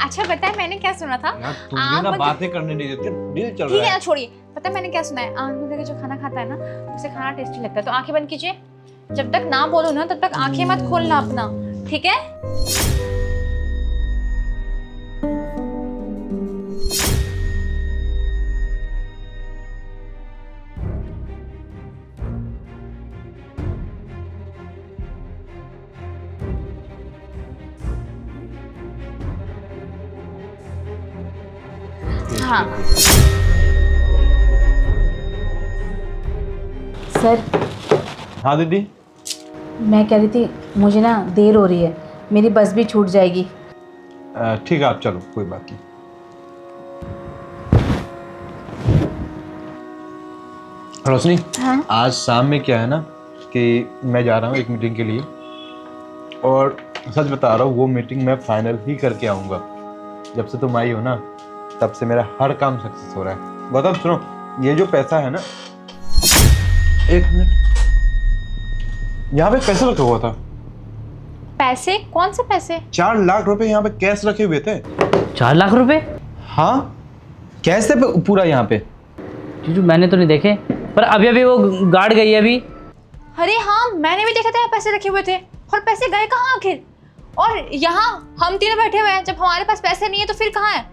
अच्छा बताए मैंने क्या सुना था? यार तुझे ना बातें करने नहीं देते, दिल चल ठीक रहा है है। ना, छोड़िए। पता है मैंने क्या सुना है, आँख बंद करके जो खाना खाता है ना उसे खाना टेस्टी लगता है। तो आंखें बंद कीजिए। जब तक ना बोलो ना तब तक आंखें मत खोलना अपना, ठीक है? हाँ सर, हाँ दीदी। मैं कह रही थी मुझे ना देर हो रही है, मेरी बस भी छूट जाएगी। ठीक है आप चलो, कोई बात नहीं। रोशनी, हाँ? आज शाम में क्या है ना कि मैं जा रहा हूँ एक मीटिंग के लिए, और सच बता रहा हूँ वो मीटिंग मैं फाइनल ही करके आऊँगा। जब से तुम आई हो ना तब से मेरा हर काम सक्सेस हो रहा है। गौतम सुनो, ये जो पैसा है ना, एक मिनट, यहाँ पे पैसे रखा हुआ था। पैसे? कौन से पैसे? 4 लाख रुपए यहाँ पे कैश रखे हुए थे। 4 लाख रुपए? हाँ कैश थे पूरा यहाँ पे। जीजू मैंने तो नहीं देखे, पर अभी अभी वो गार्ड गई है अभी। अरे हाँ, मैंने भी देखा था पैसे रखे हुए थे। और पैसे गए कहाँ आखिर? और यहाँ हम तीनों बैठे हुए हैं, जब हमारे पास पैसे नहीं है तो फिर कहाँ है?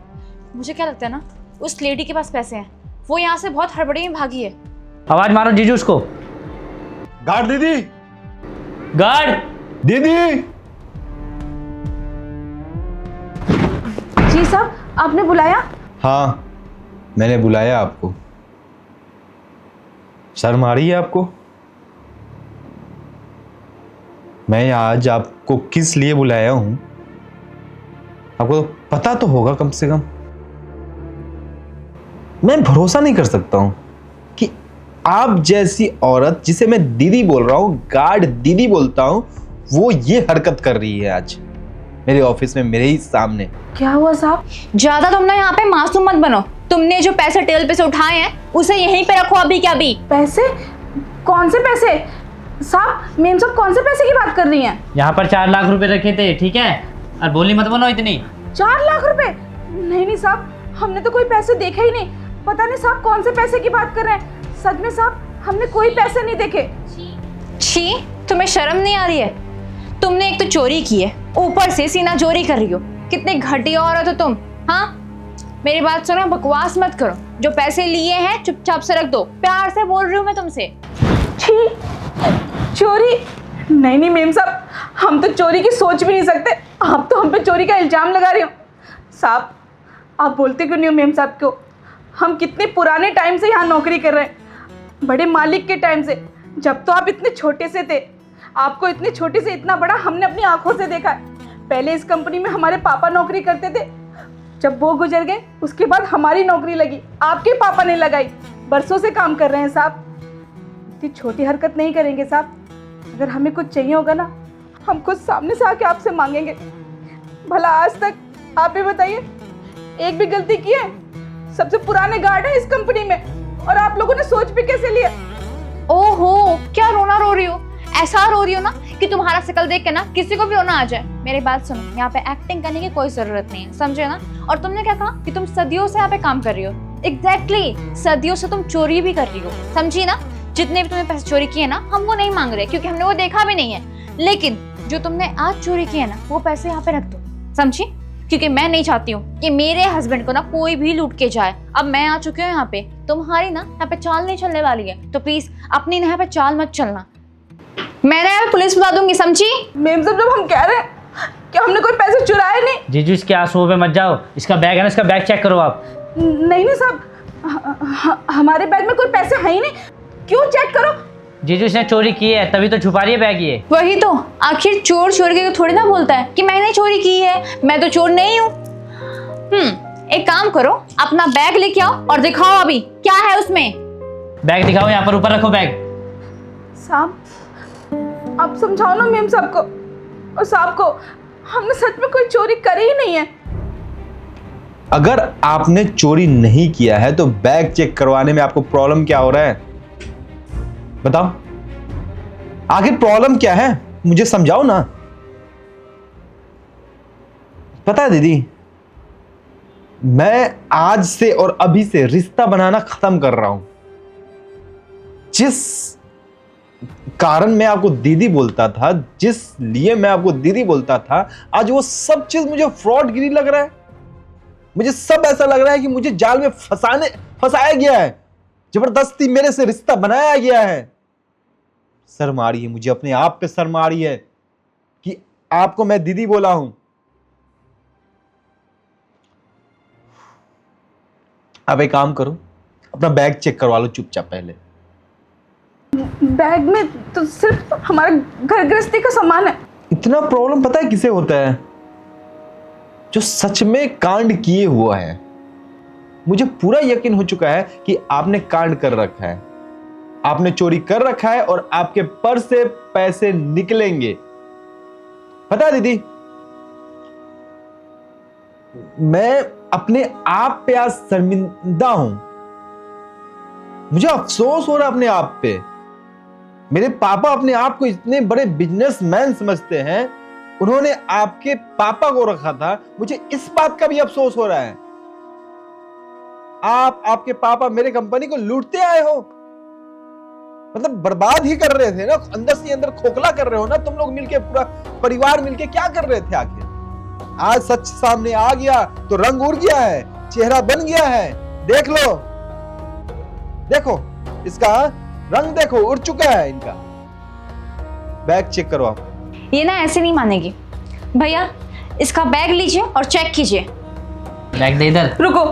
मुझे क्या लगता है ना, उस लेडी के पास पैसे हैं, वो यहाँ से बहुत हड़बड़ी में भागी है। आवाज मारो जीजू उसको। गार्ड दीदी, गार्ड दीदी। जी साहब, आपने बुलाया? हाँ मैंने बुलाया आपको। शर्म आ रही है आपको? मैं आज आपको किस लिए बुलाया हूं आपको पता तो होगा कम से कम। मैं भरोसा नहीं कर सकता हूं कि आप जैसी औरत, जिसे मैं दीदी बोल रहा हूं, गार्ड दीदी बोलता हूं, वो ये हरकत कर रही है आज मेरे ऑफिस में, मेरे ही सामने। क्या हुआ साहब? ज्यादा तुम ना यहाँ पे मासूम मत बनो। तुमने जो पैसे टेबल पे से उठाए हैं उसे यहीं पे रखो अभी के अभी। पैसे? कौन से पैसे? साहब, मेम साहब कौन से पैसे की बात कर रही हैं? यहाँ पर 4 लाख रुपए रखे थे, ठीक है? और बोली मत बनो इतनी। 4 लाख रुपए? नहीं साहब, हमने तो कोई पैसे देखे ही नहीं। पता नहीं साहब कौन से पैसे की बात कर रहे हैं। सच में साहब, हमने कोई पैसे नहीं देखे। छी, तुम्हें शर्म नहीं आ रही है? तुमने एक तो चोरी की है, ऊपर से सीना चोरी कर रही हो। कितनी घटिया औरत हो तुम। हाँ, मेरी बात सुनो, बकवास मत करो। जो पैसे लिए हैं चुपचाप से रख दो। प्यार से बोल रही हूँ मैं तुमसे। छी, चोरी? नहीं मेम साहब, हम तो चोरी की सोच भी नहीं सकते। आप तो हम पे चोरी का इल्जाम लगा रहे हो। साहब, आप बोलते क्यों नहीं हो मेम साहब को? हम कितने पुराने टाइम से यहाँ नौकरी कर रहे हैं, बड़े मालिक के टाइम से। जब तो आप इतने छोटे से थे, आपको इतने छोटे से इतना बड़ा हमने अपनी आंखों से देखा है। पहले इस कंपनी में हमारे पापा नौकरी करते थे, जब वो गुजर गए उसके बाद हमारी नौकरी लगी, आपके पापा ने लगाई। बरसों से काम कर रहे हैं साहब। इतनी छोटी हरकत नहीं करेंगे साहब। अगर हमें कुछ चाहिए होगा ना, हम खुद सामने से आके आपसे मांगेंगे। भला आज तक आप ही बताइए, एक भी गलती की है? सबसे पुराने गार्ड है इस कंपनी में, और आप लोगों ने सोच भी कैसे लिया? ओहो, क्या रोना रो रही हो? ऐसा रो रही हो ना कि तुम्हारा शकल देख के ना किसी को भी रोना आ जाए। मेरी बात सुनो, यहाँ पे एक्टिंग करने की कोई जरूरत नहीं है, समझे ना? और तुमने क्या कहा कि तुम सदियों से यहाँ पे काम कर रही हो? एग्जैक्टली, सदियों से तुम चोरी भी कर रही हो, समझी ना? जितने भी तुमने पैसे चोरी किए ना, हम वो नहीं मांग रहे क्योंकि हमने वो देखा भी नहीं है। लेकिन जो तुमने आज चोरी किया ना, वो पैसे यहाँ पे रख दो, समझी? क्योंकि मैं नहीं चाहती हूँ कि मेरे हस्बैंड को ना कोई भी लूट के जाए। अब मैं आ चुकी हूँ यहाँ पे, तुम्हारी ना यहाँ पे चाल नहीं चलने वाली है। तो प्लीज अपनी यहाँ पे चाल मत चलना। मैं ना पुलिस बुला दूंगी, समझी? मेम साहब, जब हम कह रहे हैं कि हमने कोई पैसे चुराए नहीं। जीजू इसके आंसुओं पे मत जाओ। इसका बैग है ना, इसका बैग चेक करो आप। नहीं साहब, हमारे बैग में कोई पैसे हैं ही नहीं। क्यों चेक करो? जीजू इसने चोरी की है, तभी तो छुपा रही है बैग ये। वही तो, आखिर चोर चोर के थोड़ी ना बोलता है कि मैंने चोरी की है, मैं तो चोर नहीं हूँ। एक काम करो, अपना बैग लेके आओ और दिखाओ अभी क्या है उसमें। बैग दिखाओ, यहाँ पर ऊपर रखो बैग। साहब, आप समझाओ ना मेम साहब को। और साहब को, हमने सच में कोई चोरी करी ही नहीं है। अगर आपने चोरी नहीं किया है तो बैग चेक करवाने में आपको प्रॉब्लम क्या हो रहा है? बताओ, आखिर प्रॉब्लम क्या है? मुझे समझाओ ना। पता है दीदी, मैं आज से और अभी से रिश्ता बनाना खत्म कर रहा हूं। जिस कारण मैं आपको दीदी बोलता था, जिस लिए मैं आपको दीदी बोलता था, आज वो सब चीज मुझे फ्रॉड गिरी लग रहा है। मुझे सब ऐसा लग रहा है कि मुझे जाल में फंसाया गया है, जबरदस्ती मेरे से रिश्ता बनाया गया है। शर्म आ रही है मुझे, अपने आप पे शर्म आ रही है कि आपको मैं दीदी बोला हूं। अब एक काम करो, अपना बैग चेक करवा लो चुपचाप पहले। बैग में तो सिर्फ हमारा घर गृहस्थी का सामान है। इतना प्रॉब्लम पता है किसे होता है? जो सच में कांड किए हुआ है। मुझे पूरा यकीन हो चुका है कि आपने कांड कर रखा है, आपने चोरी कर रखा है और आपके पर्स से पैसे निकलेंगे। पता है दीदी, मैं अपने आप पे आज शर्मिंदा हूं। मुझे अफसोस हो रहा है अपने आप पे। मेरे पापा अपने आप को इतने बड़े बिजनेसमैन समझते हैं, उन्होंने आपके पापा को रखा था। मुझे इस बात का भी अफसोस हो रहा है, आपके पापा मेरे कंपनी को लूटते आए हो। मतलब बर्बाद ही कर रहे थे ना, अंदर से अंदर खोखला कर रहे हो ना तुम लोग मिलके, पूरा परिवार मिलके क्या कर रहे थे आखिर? आज सच सामने आ गया तो रंग उड़ गया है, चेहरा बन गया है। देख लो, देखो इसका रंग देखो, उड़ चुका है इनका। बैग चेक करो आप। ये ना ऐसे नहीं मानेगी। भैया इसका बैग लीजिए और चेक कीजिए। बैग दे इधर। रुको,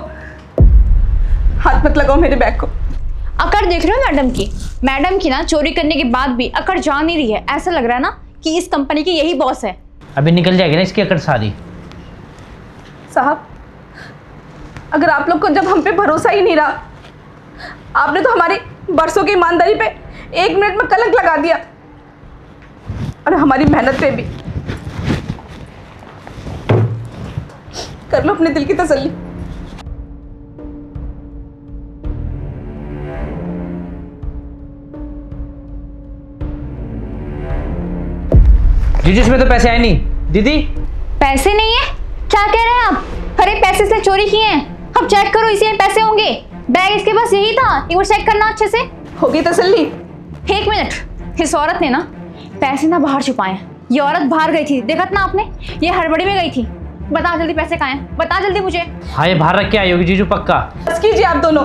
हाथ मत लगाओ मेरे बैग को। अकड़ देख रहे हो मैडम की ना चोरी करने के बाद भी अकड़ जा नहीं रही है। ऐसा लग रहा है ना कि इस कंपनी की यही बॉस है। अभी निकल जाएगी ना इसकी अकड़ सारी। साहब, अगर आप लोग को जब हम पे भरोसा ही नहीं रहा, आपने तो हमारी बरसों की ईमानदारी पे 1 मिनट में कलंक लगा दिया और हमारी मेहनत पे भी। कर लो अपने दिल की तसल्ली। जीजू इसमें तो पैसे आए नहीं। दीदी पैसे नहीं है? क्या कह रहे हैं आप? अरे पैसे से चोरी किए हैं। अब चेक करो, इसी में पैसे होंगे। बैग इसके पास यही था, एक बार चेक करना अच्छे से। होगी तसल्ली? 1 मिनट, इस औरत ने ना पैसे ना बाहर छुपाए हैं। ये औरत बाहर गई थी, देखा था ना आपने? ये हड़बड़ी में गई थी। बता जल्दी पैसे कहाँ हैं, बता जल्दी मुझे। हाँ ये बाहर रख के आई होगी जीजू पक्का। बस कीजिए आप दोनों,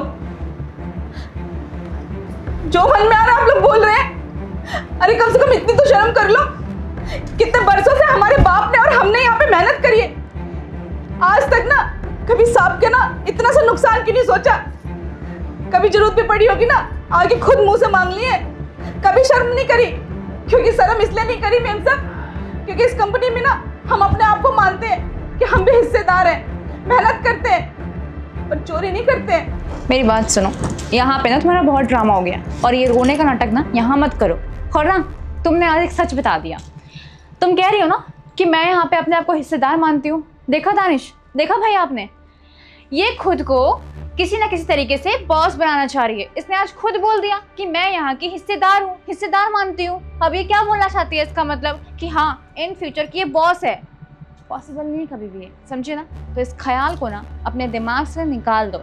जो मन में आ रहा है आप लोग बोल रहे हैं। अरे कम से कम इतनी तो शर्म कर लो। कितने बरसों से हमारे बाप ने और हमने यहाँ पे मेहनत करी है। आज तक ना कभी सांप के ना इतना सा नुकसान क्यों नहीं सोचा? कभी जरूरत भी पड़ी होगी ना, आगे खुद मुंह से मांग लिए। कभी शर्म नहीं करी, क्योंकि शर्म इसलिए नहीं करी मेम साहब, क्योंकि इस कंपनी में ना हम अपने आप को मानते हैं कि हम भी हिस्सेदार हैं, मेहनत करते हैं और चोरी नहीं करते हैं। मेरी बात सुनो, यहाँ पे ना तुम्हारा बहुत ड्रामा हो गया और ये रोने का नाटक ना यहाँ मत करो। और ना तुमने आज एक सच बता दिया। तुम कह रही हो ना कि मैं यहाँ पे अपने आप को हिस्सेदार मानती हूँ। देखा दानिश, देखा भाई आपने, ये खुद को किसी ना किसी तरीके से बॉस बनाना चाह रही है। इसने आज खुद बोल दिया कि मैं यहाँ की हिस्सेदार हूँ, हिस्सेदार मानती हूँ। अब ये क्या बोलना चाहती है? इसका मतलब कि हाँ इन फ्यूचर की ये बॉस है। पॉसिबल नहीं कभी भी है, समझे ना? तो इस ख्याल को ना अपने दिमाग से निकाल दो।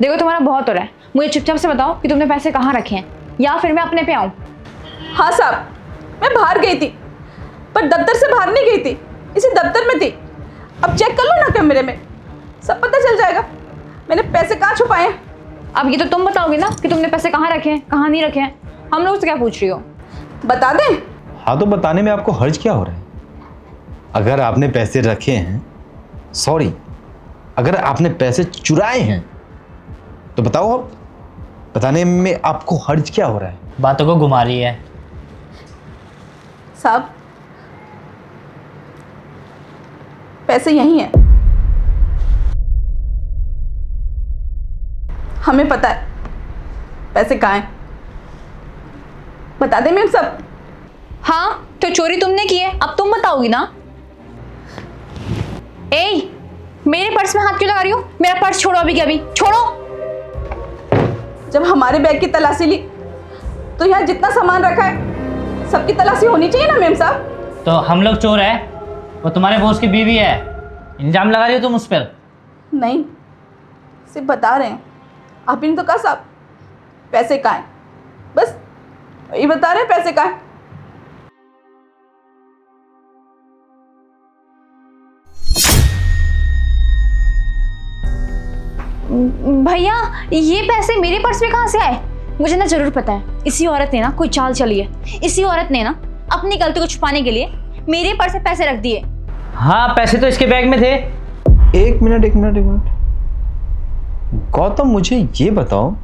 देखो तुम्हारा बहुत हो रहा है, मुझे चुपचाप से बताओ कि तुमने पैसे कहाँ रखे हैं, या फिर मैं अपने पे आऊँ। हाँ साहब, मैं बाहर गई थी, पर दफ्तर से बाहर नहीं गई थी, इसी दफ्तर में थी। अब चेक कर लो ना कैमरे में, सब पता चल जाएगा मैंने पैसे कहाँ छुपाए हैं। अब ये तो तुम बताओगे ना कि तुमने पैसे कहाँ रखे हैं, कहाँ नहीं रखे हैं। हम लोग से क्या पूछ रही हो? बता दें? हाँ तो बताने में आपको हर्ज क्या हो रहा है? अगर आपने पैसे रखे हैं, सॉरी, अगर आपने पैसे चुराए हैं तो बताओ। आप बताने में आपको हर्ज क्या हो रहा है? बातों को घुमा रही है साहब। पैसे यही हैं, हमें पता है पैसे कहाँ हैं। बता दें मैम सब? हाँ तो चोरी तुमने की है, अब तुम बताओगी ना। ए, मेरे पर्स में हाथ क्यों लगा रही हो? मेरा पर्स छोड़ो अभी के अभी, छोड़ो। जब हमारे बैग की तलाशी ली तो यहाँ जितना सामान रखा है सबकी तलाशी होनी चाहिए ना मैम साहब। तो हम लोग चोर है, वो तुम्हारे बॉस की बीवी है, इल्जाम लगा रही हो तुम उस पर? नहीं, सिर्फ बता रहे हैं। आपने तो कहा साहब पैसे कहाँ हैं, बस ये बता रहे हैं पैसे कहाँ हैं। भैया ये पैसे मेरे पर्स में कहाँ से आए? मुझे ना जरूर पता है, इसी औरत ने ना कोई चाल चली है। इसी औरत ने ना अपनी गलती को छुपाने के लिए मेरे पर्स में पैसे रख दिए। हाँ, पैसे तो इसके बैग में थे। एक मिनट गौतम, मुझे ये बताओ,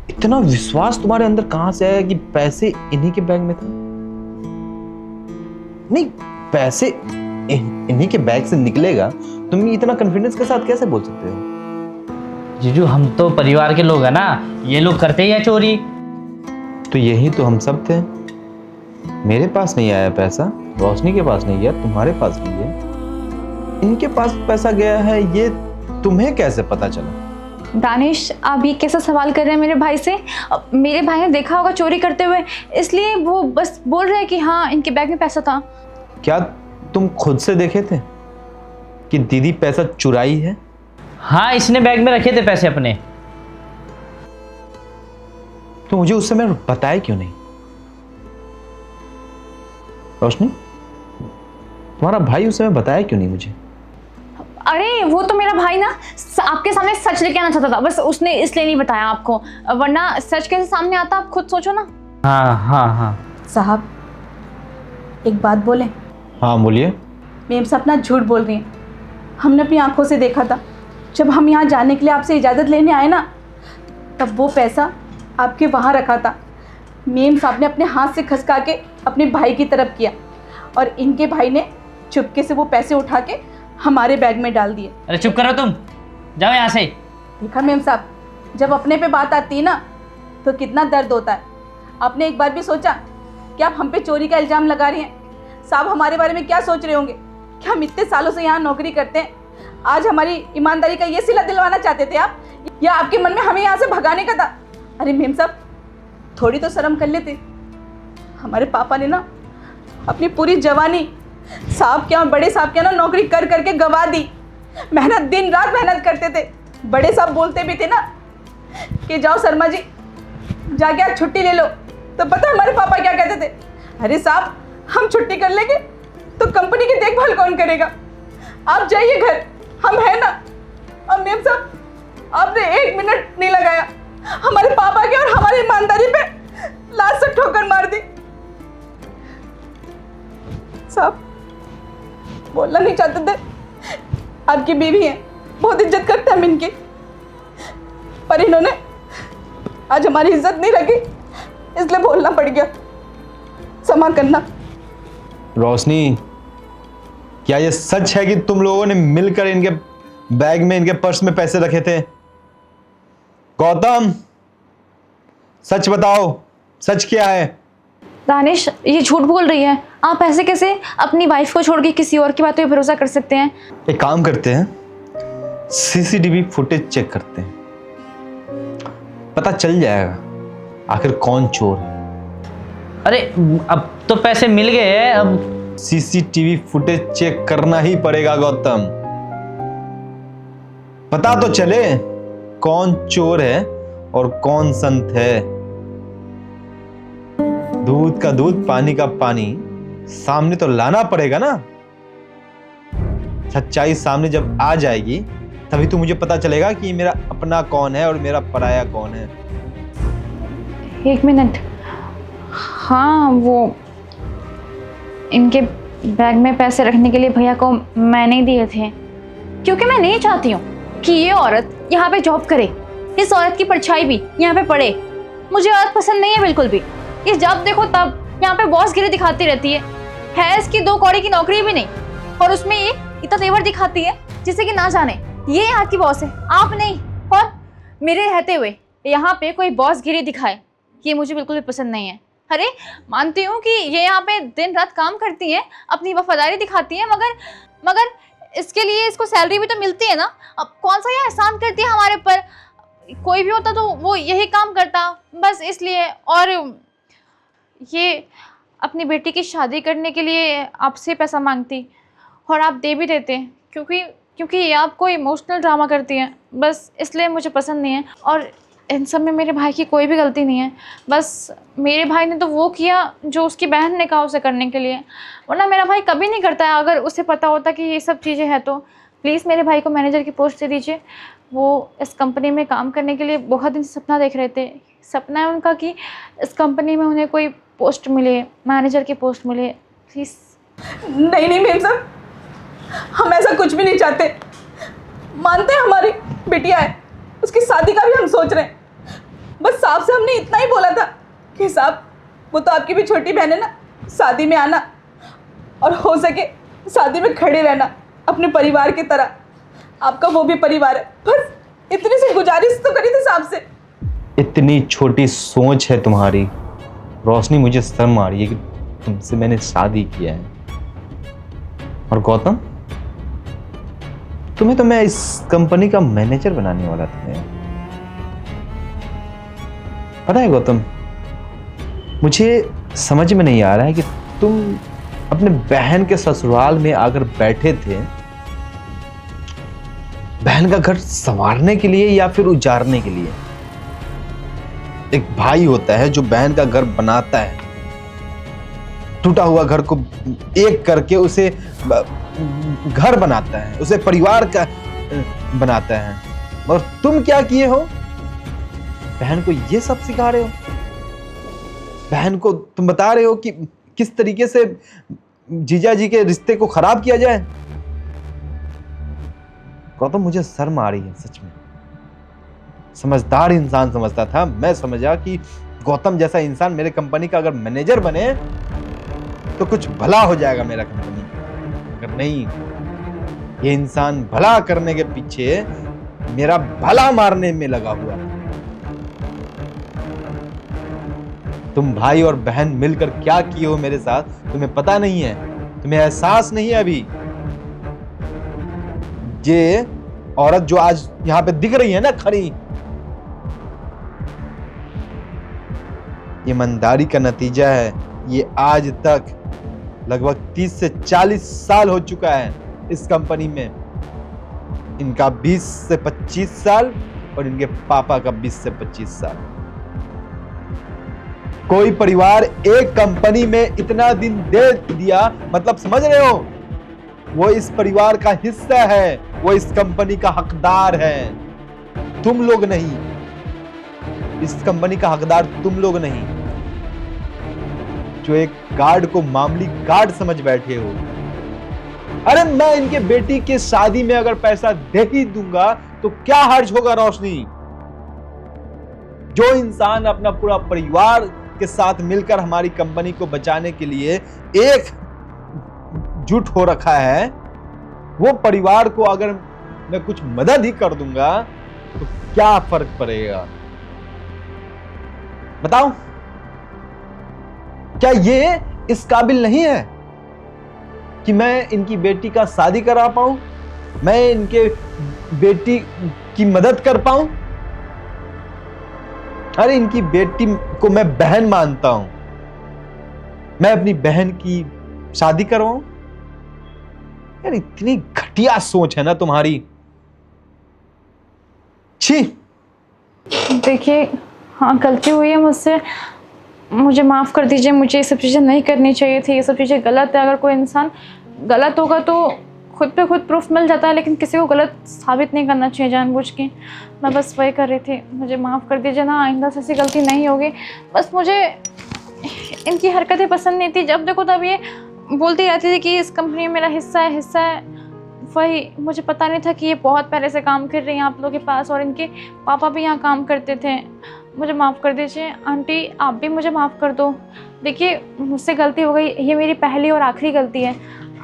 इतना विश्वास तुम्हारे अंदर कहां से आया कि पैसे इन्हीं के बैग में थे? नहीं, पैसे इन्हीं के बैग से निकलेगा, तुम इतना कॉन्फिडेंस के साथ कैसे बोल सकते हो? जीजू, हम तो परिवार के लोग हैं ना, ये लोग करते ही हैं चोरी। तो यही तो हम सब थे। मेरे पास नहीं आया पैसा, रोशनी के पास नहीं गया, तुम्हारे पास नहीं है, इनके पास पैसा गया है, ये तुम्हें कैसे पता चला? दानिश, आप ये कैसा सवाल कर रहे हैं मेरे भाई से? मेरे भाई ने देखा होगा चोरी करते हुए, इसलिए वो बस बोल रहे हैं कि हाँ इनके बैग में पैसा था। क्या तुम खुद से देखे थे कि दीदी पैसा चुराई है? हाँ, इसने बैग में रखे थे पैसे अपने। तो मुझे उस समय बताया क्यों नहीं? रोशनी, तुम्हारा भाई उस समय बताया क्यों नहीं मुझे? अरे वो तो मेरा भाई ना आपके सामने सच लेके आना चाहता था, बस उसने इसलिए नहीं बताया आपको, वरना सच कैसे सामने आता आप खुद सोचो ना। हाँ। साहब एक बात बोलें? हाँ बोलिए। मेम साहब ना झूठ बोल रही हैं। हमने अपनी आंखों से देखा था, जब हम यहाँ जाने के लिए आपसे इजाज़त लेने आए ना, तब वो पैसा आपके वहाँ रखा था। मेम साहब ने अपने हाथ से खसका के अपने भाई की तरफ किया और इनके भाई ने चुपके से वो पैसे उठा के हमारे बैग में डाल दिए। अरे चुप करो तुम, जाओ यहाँ से। देखा मेम साहब, जब अपने पे बात आती है ना तो कितना दर्द होता है। आपने एक बार भी सोचा कि आप हम पे चोरी का इल्ज़ाम लगा रही हैं? साहब हमारे बारे में क्या सोच रहे होंगे कि हम इतने सालों से यहाँ नौकरी करते हैं, आज हमारी ईमानदारी का ये सिला दिलवाना चाहते थे आप, या आपके मन में हमें यहाँ से भगाने का था? अरे मेम साहब थोड़ी तो शर्म कर लेते। हमारे पापा ने ना अपनी पूरी जवानी साहब के यहाँ, बड़े साहब के यहाँ ना नौकरी कर करके गवा दी। मेहनत, दिन रात मेहनत करते थे। बड़े साहब बोलते भी थे ना कि जाओ शर्मा जी जाके आज छुट्टी ले लो, तो पता हमारे पापा क्या कहते थे? अरे साहब हम छुट्टी कर लेंगे तो कंपनी की देखभाल कौन करेगा, आप जाइए घर, हम हैं ना। और मेम साहब आपने 1 मिनट नहीं लगाया, हमारे पापा के और हमारी ईमानदारी पे लात से ठोकर मार दी। साहब बोलना नहीं चाहते थे, आपकी बीवी है, बहुत इज्जत करते हैं हम इनकी, पर इन्होंने आज हमारी इज्जत नहीं रखी, इसलिए बोलना पड़ गया। क्षमा करना। रोशनी, क्या ये सच है कि तुम लोगों ने मिलकर इनके बैग में, इनके पर्स में पैसे रखे थे? गौतम सच बताओ, सच क्या है? दानिश ये झूठ बोल रही है। आप ऐसे कैसे अपनी वाइफ को छोड़ के किसी और की बातों पे भरोसा कर सकते हैं? एक काम करते हैं, सीसीटीवी फुटेज चेक करते हैं, पता चल जाएगा आखिर कौन चोर है। अरे अब तो पैसे मिल गए हैं, अब सीसीटीवी फुटेज चेक करना ही पड़ेगा गौतम, पता तो चले कौन चोर है और कौन संत है। दूध का दूध, पानी का पानी सामने तो लाना पड़ेगा ना। सच्चाई सामने जब आ जाएगी तभी तो मुझे पता चलेगा कि मेरा अपना कौन है और मेरा पराया कौन है। 1 मिनट। हाँ वो इनके बैग में पैसे रखने के लिए भैया को मैंने ही दिए थे, क्योंकि मैं नहीं चाहती हूँ कि ये औरत यहाँ पे जॉब करे, इस औरत की परछाई भी यहाँ पे पड़े। मुझे औरत पसंद नहीं है बिल्कुल भी। ये जब देखो तब यहाँ पे बॉसगिरी दिखाती रहती है इसकी 2 कौड़ी की नौकरी भी नहीं, और उसमें ये इतना तेवर दिखाती है जिससे कि ना जाने ये यहाँ की बॉस है, आप नहीं। और मेरे रहते हुए यहाँ पे कोई बॉसगिरी दिखाए, ये मुझे बिल्कुल भी पसंद नहीं है। अरे मानती हूँ कि ये यहाँ पे दिन रात काम करती हैं, अपनी वफादारी दिखाती हैं, मगर इसके लिए इसको सैलरी भी तो मिलती है ना। अब कौन सा ये एहसान करती है हमारे पर? कोई भी होता तो वो यही काम करता, बस इसलिए। और ये अपनी बेटी की शादी करने के लिए आपसे पैसा मांगती और आप दे भी देते, क्योंकि ये आपको इमोशनल ड्रामा करती हैं। बस इसलिए मुझे पसंद नहीं है। और इन सब में मेरे भाई की कोई भी गलती नहीं है, बस मेरे भाई ने तो वो किया जो उसकी बहन ने कहा उसे करने के लिए, वरना मेरा भाई कभी नहीं करता है। अगर उसे पता होता कि ये सब चीज़ें हैं तो प्लीज़ मेरे भाई को मैनेजर की पोस्ट दे दीजिए। वो इस कंपनी में काम करने के लिए बहुत दिन से सपना देख रहे थे। सपना है उनका कि इस कंपनी में उन्हें कोई पोस्ट मिले, मैनेजर की पोस्ट मिले। प्लीज़। नहीं नहीं मेम साहब, हम ऐसा कुछ भी नहीं चाहते। मानते हैं हमारी बिटिया है, उसकी शादी का भी हम सोच रहे हैं। बस साहब से हमने इतना ही बोला था कि साहब वो तो आपकी भी छोटी बहन है ना, शादी में आना और हो सके शादी में खड़े रहना अपने परिवार की तरह। आपका वो भी परिवार है, बस इतनी सी गुजारिश तो करी थी साहब से। इतनी छोटी सोच है तुम्हारी रोशनी, मुझे शर्म आ रही है कि तुमसे मैंने शादी किया है। और गौतम, तुम्हें तो मैं इस कंपनी का मैनेजर बनाने वाला था। पता है गौतम, मुझे समझ में नहीं आ रहा है कि तुम अपने बहन के ससुराल में आकर बैठे थे बहन का घर संवारने के लिए या फिर उजाड़ने के लिए। एक भाई होता है जो बहन का घर बनाता है, टूटा हुआ घर को एक करके उसे घर बनाता है, उसे परिवार का बनाता है। और तुम क्या किए हो? बहन को ये सब सिखा रहे हो। बहन को तुम बता रहे हो कि किस तरीके से जीजा जी के रिश्ते को खराब किया जाए। गौतम, मुझे शर्म आ रही है सच में। समझदार इंसान समझता था, मैं समझा कि गौतम जैसा इंसान मेरे कंपनी का अगर मैनेजर बने तो कुछ भला हो जाएगा मेरा कंपनी। अगर नहीं, ये इंसान भला करने के पीछे मेरा भला मारने में लगा हुआ। तुम भाई और बहन मिलकर क्या किए हो मेरे साथ तुम्हें पता नहीं है, तुम्हें एहसास नहीं है अभी। ये औरत जो आज यहां पे दिख रही है ना खड़ी, ये ईमानदारी का नतीजा है। ये आज तक लगभग 30 से 40 साल हो चुका है इस कंपनी में। इनका 20 से 25 साल और इनके पापा का 20 से 25 साल। कोई परिवार एक कंपनी में इतना दिन दे दिया मतलब समझ रहे हो, वो इस परिवार का हिस्सा है, वो इस कंपनी का हकदार है, तुम लोग नहीं। इस कंपनी का हकदार तुम लोग नहीं, जो एक गार्ड को मामूली गार्ड समझ बैठे हो। अरे मैं इनके बेटी के शादी में अगर पैसा दे ही दूंगा तो क्या हर्ज होगा रोशनी? जो इंसान अपना पूरा परिवार के साथ मिलकर हमारी कंपनी को बचाने के लिए एक जुट हो रखा है, वो परिवार को अगर मैं कुछ मदद ही कर दूंगा तो क्या फर्क पड़ेगा? बताओ, क्या ये इस काबिल नहीं है कि मैं इनकी बेटी का शादी करा पाऊं, मैं इनके बेटी की मदद कर पाऊं? अरे इनकी बेटी को मैं बहन मानता हूं, मैं अपनी बहन की शादी करवाऊं? यार इतनी घटिया सोच है ना तुम्हारी। छी। देखिए, हाँ गलती हुई है मुझसे, मुझे माफ़ कर दीजिए। मुझे ये सब चीज़ें नहीं करनी चाहिए थी, ये सब चीज़ें गलत है। अगर कोई इंसान गलत होगा तो खुद पे खुद प्रूफ मिल जाता है, लेकिन किसी को गलत साबित नहीं करना चाहिए जानबूझ के। मैं बस वही कर रही थी, मुझे माफ़ कर दीजिए ना, आइंदा से ऐसी गलती नहीं होगी। बस मुझे इनकी हरकतें पसंद नहीं थी, जब देखो तब ये बोलती रहती थी कि इस कंपनी में मेरा हिस्सा है, हिस्सा है। वही मुझे पता नहीं था कि ये बहुत पहले से काम कर रही हैं आप लोगों के पास, और इनके पापा भी यहाँ काम करते थे। मुझे माफ़ कर दीजिए। आंटी आप भी मुझे माफ़ कर दो। देखिए मुझसे गलती हो गई, ये मेरी पहली और आखिरी गलती है।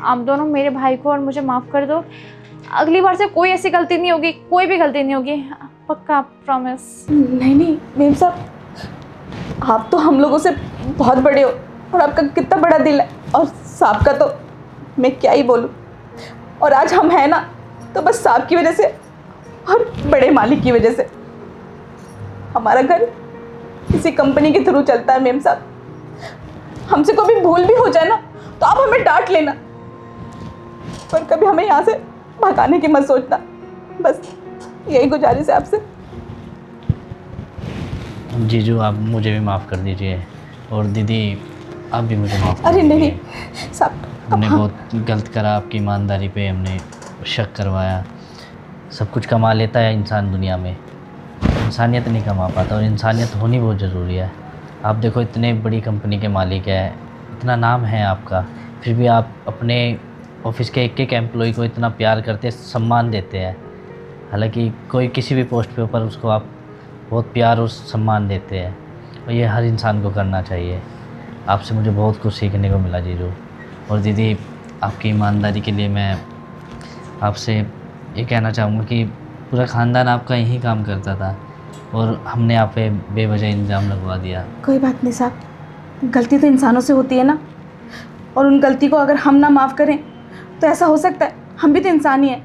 आप दोनों मेरे भाई को और मुझे माफ़ कर दो। अगली बार से कोई ऐसी गलती नहीं होगी, कोई भी गलती नहीं होगी, पक्का, प्रॉमिस। नहीं नहीं मेम साहब, आप तो हम लोगों से बहुत बड़े हो और आपका कितना बड़ा दिल है, और साहब का तो मैं क्या ही बोलूँ। और आज हम हैं ना तो बस साहब की वजह से और बड़े मालिक की वजह से। हमारा घर किसी कंपनी के थ्रू चलता है मेम साहब। हमसे कोई भी भूल भी हो जाए ना तो आप हमें डांट लेना, पर कभी हमें यहाँ से भगाने की मत सोचना। बस यही गुजारिश है आपसे। जीजू आप मुझे भी माफ़ कर दीजिए, और दीदी आप भी मुझे माफ़ कर अरे नहीं दीजिए। नहीं साहब, हमने बहुत गलत करा, आपकी ईमानदारी पे हमने शक करवाया। सब कुछ कमा लेता है इंसान दुनिया में, इंसानियत नहीं कमा पाता, और इंसानियत होनी बहुत ज़रूरी है। आप देखो इतने बड़ी कंपनी के मालिक हैं, इतना नाम है आपका, फिर भी आप अपने ऑफिस के एक एक एम्प्लॉय को इतना प्यार करते, सम्मान देते हैं। हालांकि कोई किसी भी पोस्ट पे ऊपर उसको आप बहुत प्यार और सम्मान देते हैं, और ये हर इंसान को करना चाहिए। आपसे मुझे बहुत कुछ सीखने को मिला जीजू। और दीदी आपकी ईमानदारी के लिए मैं आपसे ये कहना चाहूँगा कि पूरा ख़ानदान आपका यही काम करता था, और हमने आप पे बेवजह इल्ज़ाम लगवा दिया। कोई बात नहीं साहब, गलती तो इंसानों से होती है ना, और उन गलती को अगर हम ना माफ़ करें तो ऐसा हो सकता है, हम भी तो इंसान ही हैं,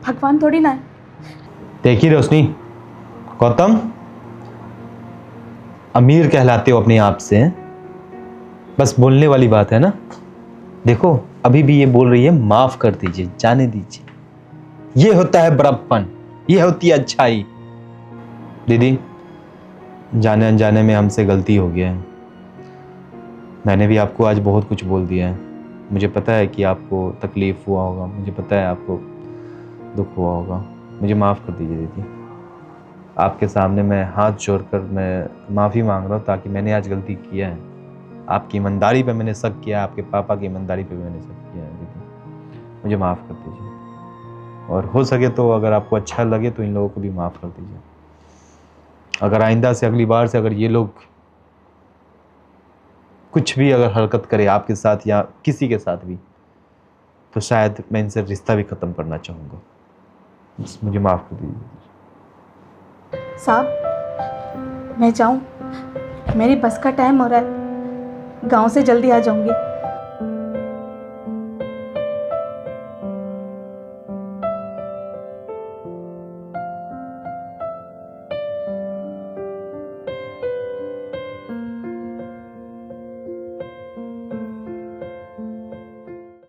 भगवान थोड़ी ना है। देखिए रोशनी, गौतम अमीर कहलाते हो अपने आप से, हैं? बस बोलने वाली बात है ना। देखो अभी भी ये बोल रही है माफ कर दीजिए, जाने दीजिए। ये होता है बड़प्पन, ये होती है अच्छाई। दीदी जाने अनजाने में हमसे गलती हो गया है। मैंने भी आपको आज बहुत कुछ बोल दिया है। मुझे पता है कि आपको तकलीफ हुआ होगा, मुझे पता है आपको दुख हुआ होगा। मुझे माफ़ कर दीजिए दीदी। आपके सामने मैं हाथ जोड़कर मैं माफ़ी मांग रहा हूँ, ताकि मैंने आज गलती किया है। आपकी ईमानदारी पे मैंने शक किया, आपके पापा की ईमानदारी पे मैंने शक किया है दीदी। मुझे माफ़ कर दीजिए, और हो सके तो अगर आपको अच्छा लगे तो इन लोगों को भी माफ़ कर दीजिए। अगर आइंदा से, अगली बार से अगर ये लोग कुछ भी अगर हरकत करे आपके साथ या किसी के साथ भी, तो शायद मैं इनसे रिश्ता भी ख़त्म करना चाहूँगा। बस मुझे माफ़ कर दीजिए। साहब मैं जाऊँ, मेरी बस का टाइम हो रहा है, गांव से जल्दी आ जाऊंगी।